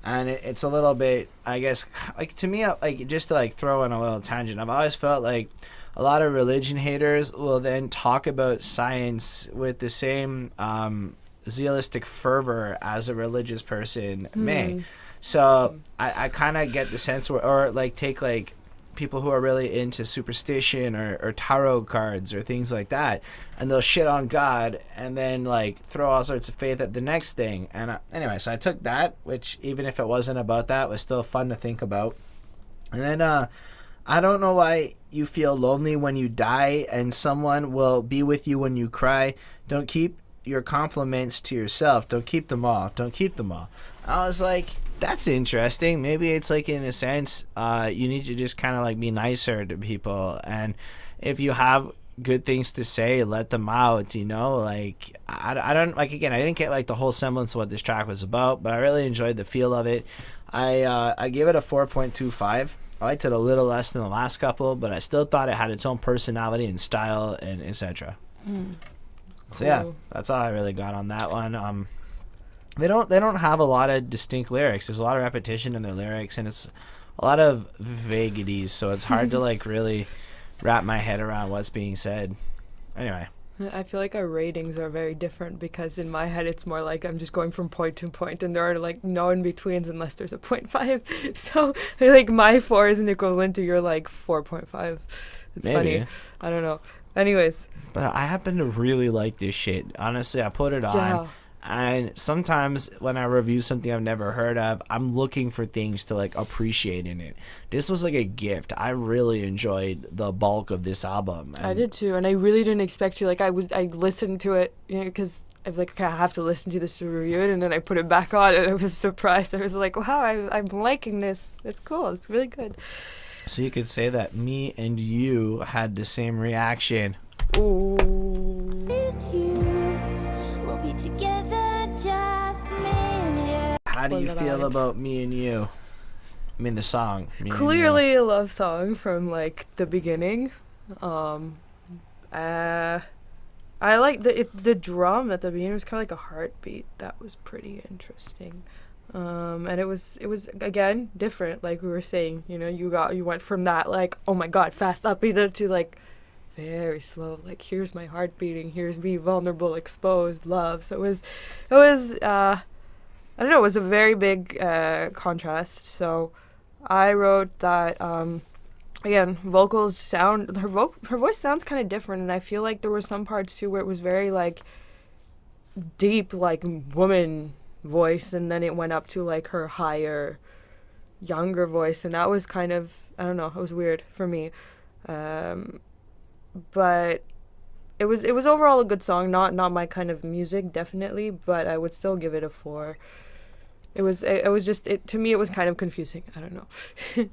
[SPEAKER 1] And it's a little bit, I guess, like, to me, like, just to, like, throw in a little tangent, I've always felt like a lot of religion haters will then talk about science with the same zealistic fervor as a religious person may. So I kind of get the sense or like take like people who are really into superstition or tarot cards or things like that, and they'll shit on God and then like throw all sorts of faith at the next thing. And anyway, so I took that, which even if it wasn't about that, was still fun to think about. And then I don't know why you feel lonely when you die and someone will be with you when you cry. Don't keep your compliments to yourself. Don't keep them all. Don't keep them all. I was like, that's interesting. Maybe it's like, in a sense, you need to just kind of like be nicer to people. And if you have good things to say, let them out, you know? Like, I don't, like, again, I didn't get like the whole semblance of what this track was about, but I really enjoyed the feel of it. I gave it a 4.25. I liked it a little less than the last couple, but I still thought it had its own personality and style and etc. So yeah, that's all I really got on that one. They don't have a lot of distinct lyrics. There's a lot of repetition in their lyrics, and it's a lot of vaguities, so it's hard to like really wrap my head around what's being said. Anyway,
[SPEAKER 2] I feel like our ratings are very different, because in my head it's more like I'm just going from point to point, and there are like no in-betweens unless there's a 0.5. So like my 4 isn't equivalent to your like 4.5. It's
[SPEAKER 1] maybe.
[SPEAKER 2] funny. I don't know. Anyways.
[SPEAKER 1] But I happen to really like this shit. Honestly, I put it on. And sometimes when I review something I've never heard of, I'm looking for things to like appreciate in it. This was like a gift. I really enjoyed the bulk of this album.
[SPEAKER 2] I did too, and I really didn't expect you. Like I listened to it, you know, because I'm like, okay, I have to listen to this to review it, and then I put it back on, and I was surprised. I was like, wow, I'm liking this. It's cool. It's really good.
[SPEAKER 1] So you could say that me and you had the same reaction.
[SPEAKER 2] Ooh.
[SPEAKER 3] With you, we'll be together, just me and you.
[SPEAKER 1] How do you feel about Me and You? I mean, the song.
[SPEAKER 2] Clearly a love song from like the beginning. I like the drum at the beginning was kind of like a heartbeat. That was pretty interesting. And it was again different, like we were saying. You know, you went from that like, oh my god, fast upbeat to like very slow, like here's my heart beating, here's me vulnerable, exposed, love. So it was I don't know, it was a very big contrast. So I wrote that again, vocals sound, her voice sounds kind of different, and I feel like there were some parts too where it was very like deep, like woman voice, and then it went up to like her higher younger voice, and that was kind of, I don't know, it was weird for me. But it was overall a good song. Not my kind of music, definitely, but I would still give it a 4. It was just, to me it was kind of confusing. I don't know.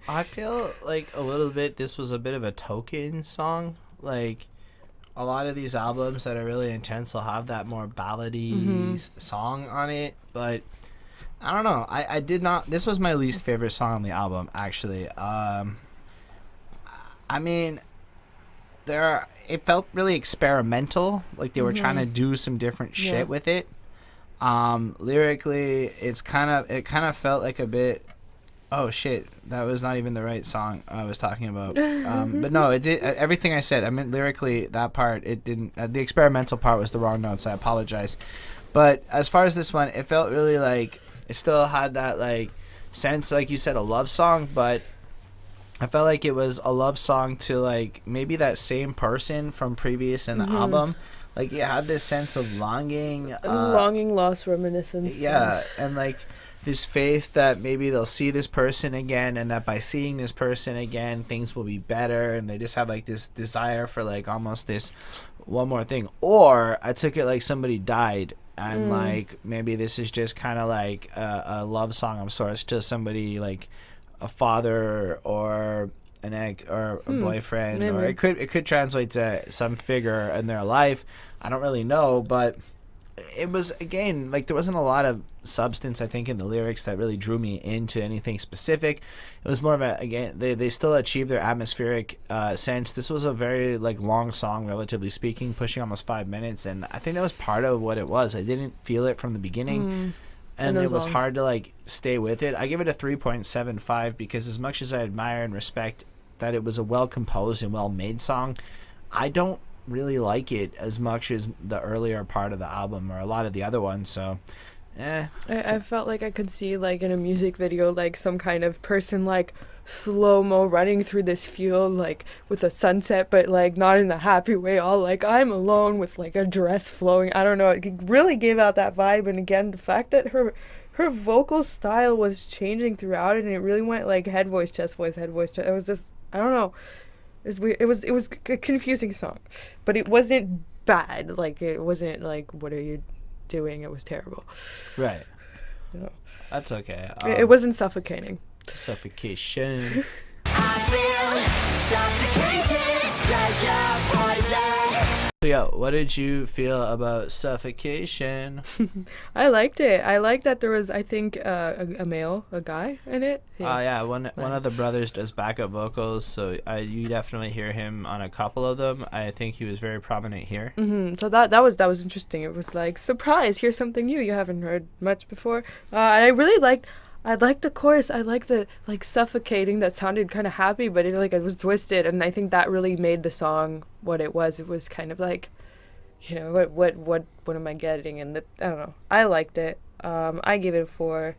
[SPEAKER 1] I feel like a little bit this was a bit of a token song. Like a lot of these albums that are really intense will have that more ballady song on it, but I don't know. I did not. This was my least favorite song on the album, actually. I mean, it felt really experimental, like they were trying to do some different shit with it. Lyrically, it kind of felt like a bit, oh shit, that was not even the right song I was talking about. But no, it did everything I said. I meant lyrically, that part, it didn't, the experimental part was the wrong notes. I apologize. But as far as this one, it felt really like it still had that like sense, like you said, a love song, but I felt like it was a love song to like maybe that same person from previous in the album. Like it had this sense of longing,
[SPEAKER 2] loss, reminiscence.
[SPEAKER 1] Yeah, and like this faith that maybe they'll see this person again, and that by seeing this person again, things will be better, and they just have like this desire for like almost this one more thing. Or I took it like somebody died, and like maybe this is just kind of like a love song of sorts to somebody, like a father or an egg or a boyfriend, or
[SPEAKER 2] maybe.
[SPEAKER 1] it could translate to some figure in their life. I don't really know, but it was, again, like there wasn't a lot of substance, I think, in the lyrics that really drew me into anything specific. It was more of a, again, they still achieved their atmospheric sense. This was a very like long song, relatively speaking, pushing almost 5 minutes, and I think that was part of what it was. I didn't feel it from the beginning. And it was hard to like stay with it. I give it a 3.75 because as much as I admire and respect that it was a well composed and well made song, I don't really like it as much as the earlier part of the album or a lot of the other ones. So
[SPEAKER 2] I felt like I could see like in a music video like some kind of person like slow-mo running through this field like with a sunset, but like not in a happy way, all like I'm alone with like a dress flowing. I don't know, it really gave out that vibe. And again, the fact that her vocal style was changing throughout it, and it really went like head voice, chest voice, head voice, chest. It was just, I don't know, it's weird. It was a confusing song, but it wasn't bad. Like it wasn't like, what are you doing? It was terrible.
[SPEAKER 1] Right.
[SPEAKER 2] Yeah.
[SPEAKER 1] That's okay.
[SPEAKER 2] It wasn't suffocating.
[SPEAKER 1] Suffocation.
[SPEAKER 3] I feel suffocated, treasure poison.
[SPEAKER 1] So yeah, what did you feel about Suffocation?
[SPEAKER 2] I liked it. I liked that there was, I think, a guy in it.
[SPEAKER 1] Yeah, one of the brothers does backup vocals, so you definitely hear him on a couple of them. I think he was very prominent here.
[SPEAKER 2] So that was interesting. It was like, surprise, here's something new you haven't heard much before. And I really liked the chorus. I liked the like suffocating that sounded kind of happy, but it was twisted, and I think that really made the song what it was. It was kind of like, you know, what am I getting? And I don't know. I liked it. I gave it a 4.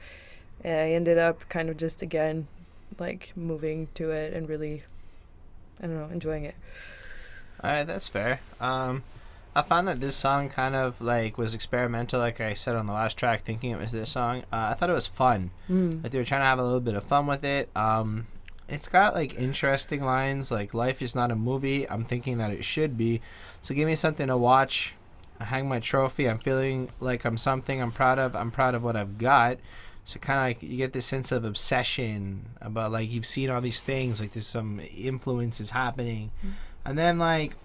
[SPEAKER 2] And I ended up kind of just again like moving to it and really, I don't know, enjoying it.
[SPEAKER 1] All right, that's fair. I found that this song kind of like was experimental, like I said on the last track, thinking it was this song. I thought it was fun. Like they were trying to have a little bit of fun with it. It's got like interesting lines like life is not a movie. I'm thinking that it should be. So give me something to watch. I hang my trophy. I'm feeling like I'm something I'm proud of. I'm proud of what I've got. So kind of like you get this sense of obsession about like you've seen all these things, like there's some influences happening. And then like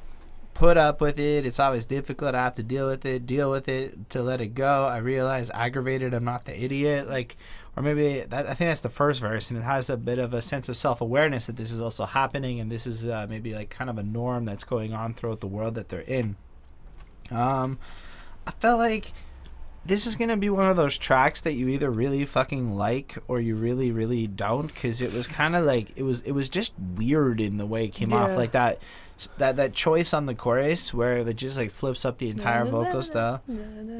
[SPEAKER 1] put up with it. It's always difficult. I have to deal with it to let it go. I realize aggravated. I'm not the idiot. Like, or maybe that, I think that's the first verse, and it has a bit of a sense of self-awareness that this is also happening, and this is maybe like kind of a norm that's going on throughout the world that they're in. I felt like this is gonna be one of those tracks that you either really fucking like or you really, really don't, because it was kind of like it was just weird in the way it came off, like that choice on the chorus where it just like flips up the entire vocal style.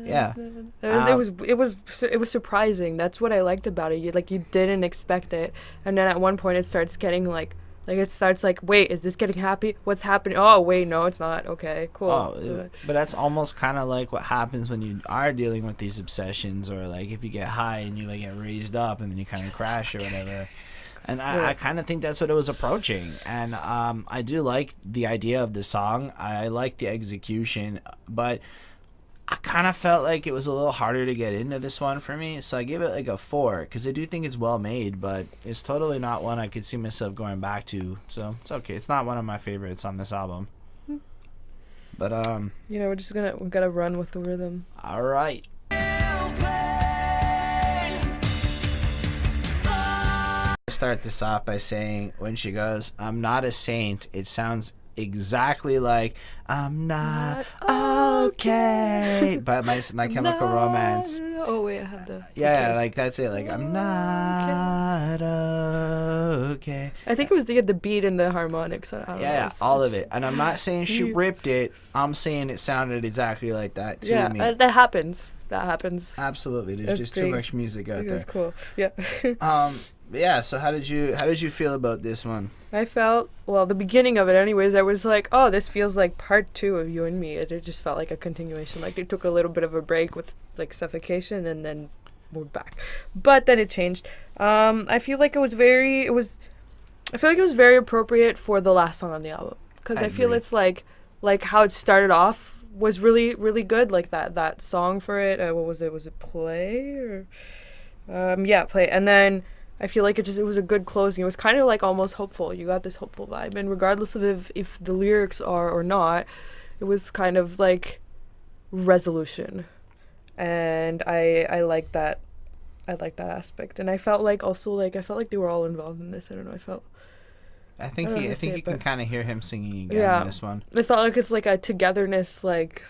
[SPEAKER 1] Yeah,
[SPEAKER 2] it was surprising. That's what I liked about it. You didn't expect it, and then at one point it starts getting like it starts like, wait, is this getting happy? What's happening? Oh wait, no, it's not. Okay, cool.
[SPEAKER 1] But that's almost kind of like what happens when you are dealing with these obsessions, or like if you get high and you like get raised up and then you kind of crash or whatever. And I kind of think that's what it was approaching. And I do like the idea of the song. I like the execution. But I kind of felt like it was a little harder to get into this one for me. So I give it like a 4. Because I do think it's well made. But it's totally not one I could see myself going back to. So it's okay. It's not one of my favorites on this album. But,
[SPEAKER 2] we're just we gotta run with the rhythm.
[SPEAKER 1] All right. Start this off by saying when she goes, I'm not a saint, it sounds exactly like I'm not okay by my Chemical Romance.
[SPEAKER 2] Oh wait, I have the
[SPEAKER 1] like that's it, like I'm not okay.
[SPEAKER 2] I think it was the beat and the harmonics.
[SPEAKER 1] All of it. And I'm not saying she ripped it, I'm saying it sounded exactly like that to me.
[SPEAKER 2] That happens.
[SPEAKER 1] Absolutely. There's just too much music out there.
[SPEAKER 2] It was cool. Yeah.
[SPEAKER 1] Yeah, so how did you feel about this one?
[SPEAKER 2] I felt, well, the beginning of it anyways, I was like, oh, this feels like part 2 of You and Me. It just felt like a continuation. Like they took a little bit of a break with like Suffocation and then we're back. But then it changed. I feel like it was very appropriate for the last song on the album. Because I feel it's like how it started off was really, really good. Like that song for it. What was it? Was it Play? Or Play. And then I feel like it was a good closing. It was kind of like almost hopeful. You got this hopeful vibe, and regardless of if the lyrics are or not, it was kind of like resolution, and I like that. I like that aspect, and I felt like they were all involved in this. I don't know.
[SPEAKER 1] I think you can kind of hear him singing again
[SPEAKER 2] Yeah.
[SPEAKER 1] in this one.
[SPEAKER 2] I felt like it's like a togetherness, like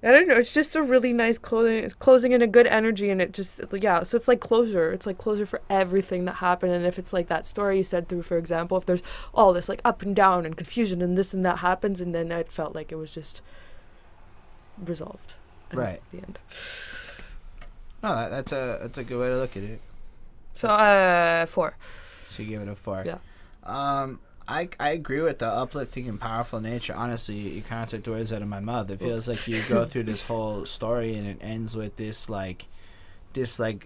[SPEAKER 2] I don't know. It's just a really nice closing. It's closing in a good energy, and it just So it's like closure. It's like closure for everything that happened. And if it's like that story you said through, for example, if there's all this like up and down and confusion and this and that happens, and then it felt like it was just resolved.
[SPEAKER 1] Right.
[SPEAKER 2] At the end.
[SPEAKER 1] No, that's a good way to look at it.
[SPEAKER 2] So 4.
[SPEAKER 1] So you give it a 4.
[SPEAKER 2] Yeah.
[SPEAKER 1] I agree with the uplifting and powerful nature. Honestly, you kind of took the words out of my mouth. It feels like you go through this whole story and it ends with this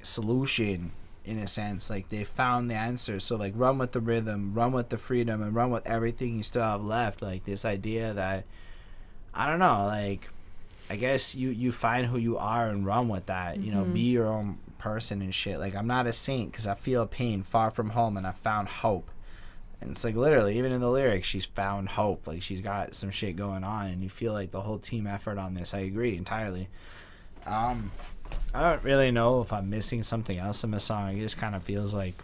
[SPEAKER 1] solution in a sense. Like they found the answer. So like run with the rhythm, run with the freedom, and run with everything you still have left. Like this idea that, I don't know, like I guess you find who you are and run with that. You know, be your own person and shit. Like I'm not a saint because I feel pain far from home and I found hope. And it's like literally, even in the lyrics, she's found hope. Like she's got some shit going on, and you feel like the whole team effort on this. I agree entirely. I don't really know if I'm missing something else in the song. It just kind of feels like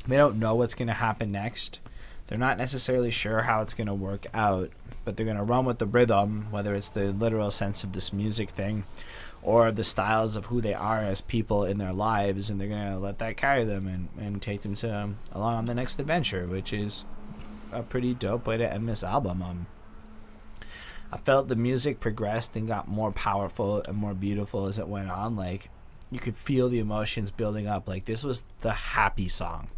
[SPEAKER 1] they don't know what's gonna happen next. They're not necessarily sure how it's gonna work out, but they're gonna run with the rhythm, whether it's the literal sense of this music thing, or the styles of who they are as people in their lives, and they're gonna let that carry them and take them to along on the next adventure, which is a pretty dope way to end this album. I felt the music progressed and got more powerful and more beautiful as it went on. Like you could feel the emotions building up. Like this was the happy song,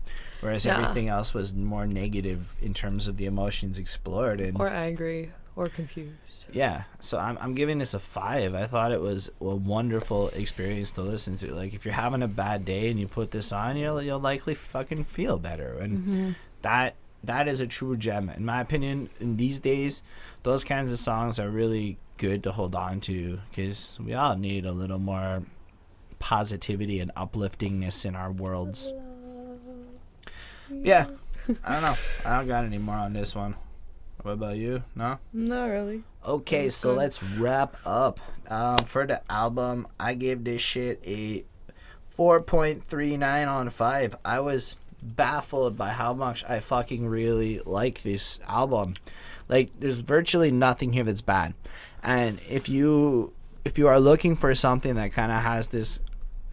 [SPEAKER 1] whereas everything else was more negative in terms of the emotions explored and
[SPEAKER 2] Or angry or confused.
[SPEAKER 1] Yeah, so I'm giving this a 5. I thought it was a wonderful experience to listen to. Like, if you're having a bad day and you put this on, you'll likely fucking feel better. And that is a true gem. In my opinion, in these days, those kinds of songs are really good to hold on to because we all need a little more positivity and upliftingness in our worlds. Yeah, I don't know. I don't got any more on this one. What about you? No?
[SPEAKER 2] Not really.
[SPEAKER 1] Okay, so let's wrap up. For the album, I gave this shit a 4.39 on 5. I was baffled by how much I fucking really like this album. Like, there's virtually nothing here that's bad. And if you are looking for something that kind of has this,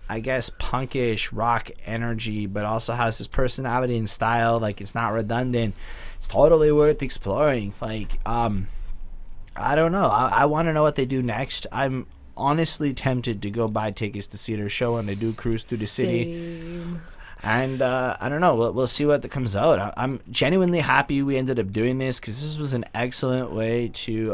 [SPEAKER 1] I guess, punkish rock energy, but also has this personality and style, like it's not redundant, it's totally worth exploring. Like, I don't know. I want to know what they do next. I'm honestly tempted to go buy tickets to see their show when they do cruise through the city.
[SPEAKER 2] Same.
[SPEAKER 1] And I don't know. We'll see what comes out. I'm genuinely happy we ended up doing this because this was an excellent way to,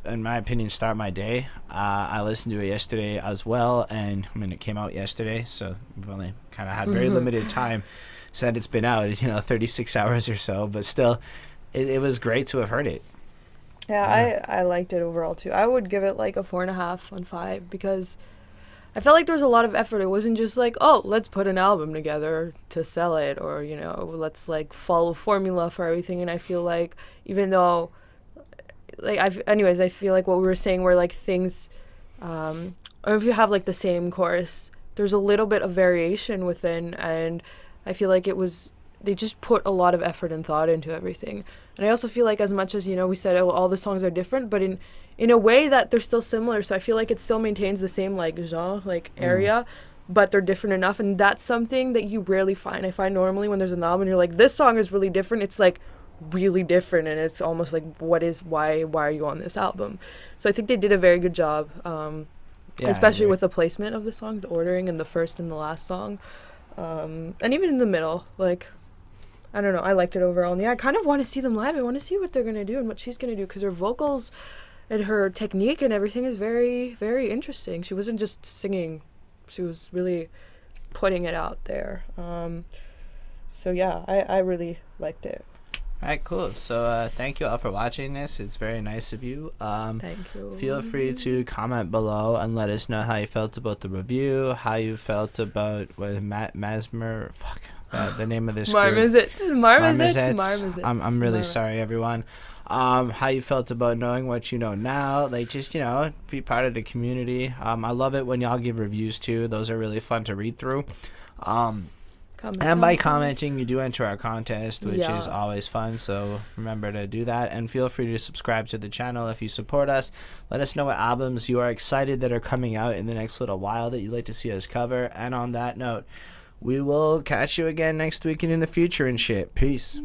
[SPEAKER 1] in my opinion, start my day. I listened to it yesterday as well, and I mean it came out yesterday, so we've only kind of had very limited time since it's been out. 36 hours or so, but still, it was great to have heard it.
[SPEAKER 2] Yeah, I liked it overall too. I would give it like a 4.5 on 5 because I felt like there was a lot of effort. It wasn't just like, oh, let's put an album together to sell it, or let's like follow formula for everything. And I feel like even though, like, I feel like what we were saying were like things, or if you have like the same chorus, there's a little bit of variation within, and I feel like they just put a lot of effort and thought into everything. And I also feel like as much as, we said, oh, all the songs are different, but in a way that they're still similar. So I feel like it still maintains the same like genre, like area, but they're different enough. And that's something that you rarely find. I find normally when there's an album and you're like, this song is really different, it's like really different. And it's almost like, why are you on this album? So I think they did a very good job, especially with the placement of the songs, the ordering and the first and the last song. And even in the middle, like, I don't know, I liked it overall. And yeah, I kind of want to see them live. I want to see what they're going to do and what she's going to do, because her vocals and her technique and everything is very, very interesting. She wasn't just singing. She was really putting it out there. So yeah, I really liked it.
[SPEAKER 1] All right, cool. So thank you all for watching this. It's very nice of you.
[SPEAKER 2] Thank you.
[SPEAKER 1] Feel free to comment below and let us know how you felt about the review, how you felt about Mesmer. the name of this group.
[SPEAKER 2] Marmozets.
[SPEAKER 1] I'm really sorry, everyone. How you felt about knowing what you know now, like just be part of the community. I love it when y'all give reviews too. Those are really fun to read through. And by commenting, you do enter our contest, which is always fun. So remember to do that, and feel free to subscribe to the channel if you support us. Let us know what albums you are excited that are coming out in the next little while that you'd like to see us cover. And on that note, we will catch you again next week and in the future and shit. Peace.